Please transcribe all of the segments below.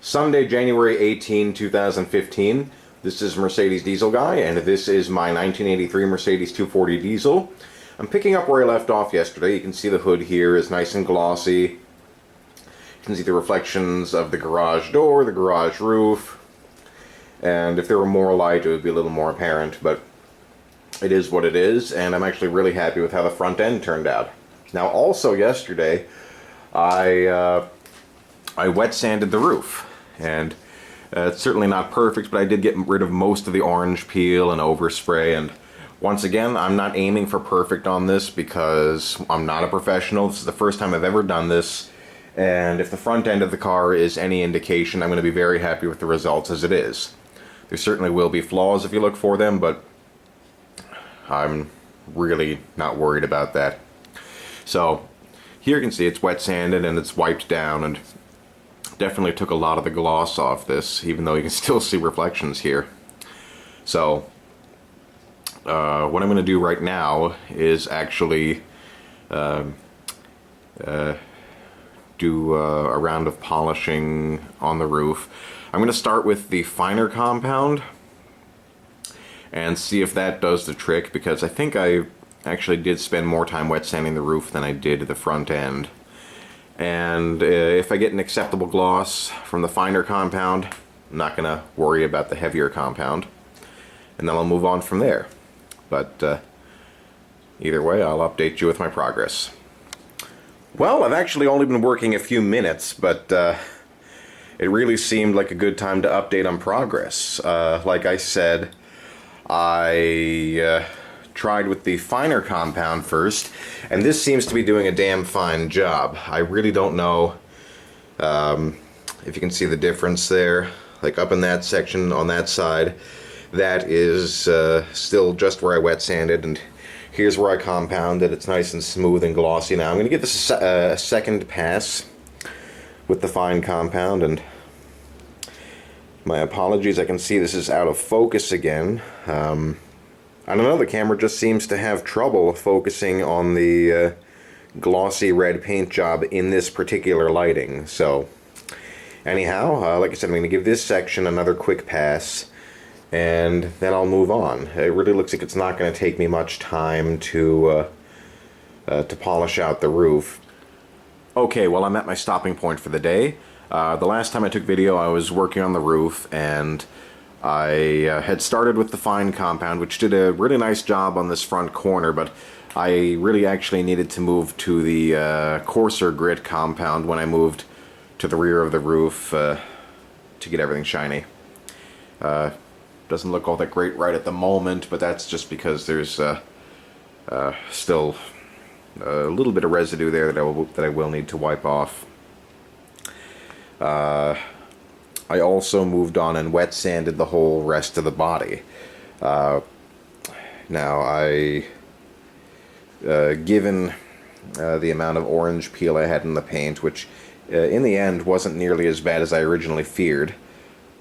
Sunday, January 18, 2015. This is Mercedes Diesel Guy, and this is my 1983 Mercedes 240 diesel. I'm picking up where I left off yesterday. You can see the hood here is nice and glossy. You can see the reflections of the garage door, the garage roof, and if there were more light it would be a little more apparent, but it is what it is, and I'm actually really happy with how the front end turned out. Now also yesterday I wet sanded the roof, and it's certainly not perfect, but I did get rid of most of the orange peel and overspray. And once again, I'm not aiming for perfect on this because I'm not a professional. This is the first time I've ever done this, and if the front end of the car is any indication, I'm going to be very happy with the results as it is. There certainly will be flaws if you look for them, but I'm really not worried about that. So here you can see it's wet sanded and it's wiped down, and definitely took a lot of the gloss off this, even though you can still see reflections here. So what I'm going to do right now is actually do a round of polishing on the roof. I'm going to start with the finer compound and see if that does the trick, because I think I actually did spend more time wet sanding the roof than I did the front end. And if I get an acceptable gloss from the finer compound, I'm not going to worry about the heavier compound, and then I'll move on from there. But either way, I'll update you with my progress. Well, I've actually only been working a few minutes, but it really seemed like a good time to update on progress. Like I said, I tried with the finer compound first, and this seems to be doing a damn fine job. I really don't know if you can see the difference there, like up in that section on that side. That is still just where I wet sanded, and here's where I compounded. It's nice and smooth and glossy now. I'm going to give this a second pass with the fine compound, and my apologies, I can see this is out of focus again. I don't know, the camera just seems to have trouble focusing on the glossy red paint job in this particular lighting. So anyhow, like I said, I'm going to give this section another quick pass, and then I'll move on. It really looks like it's not going to take me much time to polish out the roof. Okay, well, I'm at my stopping point for the day. The last time I took video I was working on the roof, and I had started with the fine compound, which did a really nice job on this front corner, but I really actually needed to move to the coarser grit compound when I moved to the rear of the roof to get everything shiny. Doesn't look all that great right at the moment, but that's just because there's still a little bit of residue there that I will need to wipe off. I also moved on and wet sanded the whole rest of the body. Now, given the amount of orange peel I had in the paint, which in the end wasn't nearly as bad as I originally feared,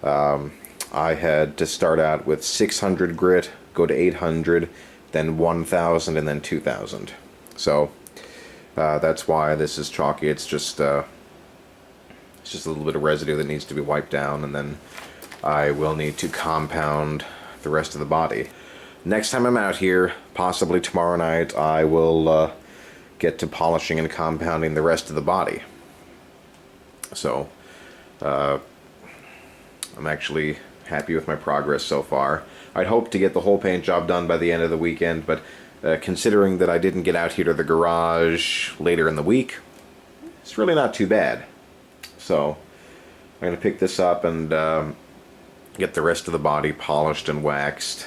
I had to start out with 600 grit, go to 800, then 1000, and then 2000. So that's why this is chalky. It's just a little bit of residue that needs to be wiped down, and then I will need to compound the rest of the body. Next time I'm out here, possibly tomorrow night, I will get to polishing and compounding the rest of the body. So I'm actually happy with my progress so far. I'd hope to get the whole paint job done by the end of the weekend, but considering that I didn't get out here to the garage later in the week, it's really not too bad. So I'm going to pick this up and get the rest of the body polished and waxed,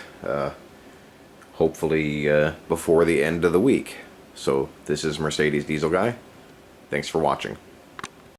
hopefully before the end of the week. So this is Mercedes Diesel Guy. Thanks for watching.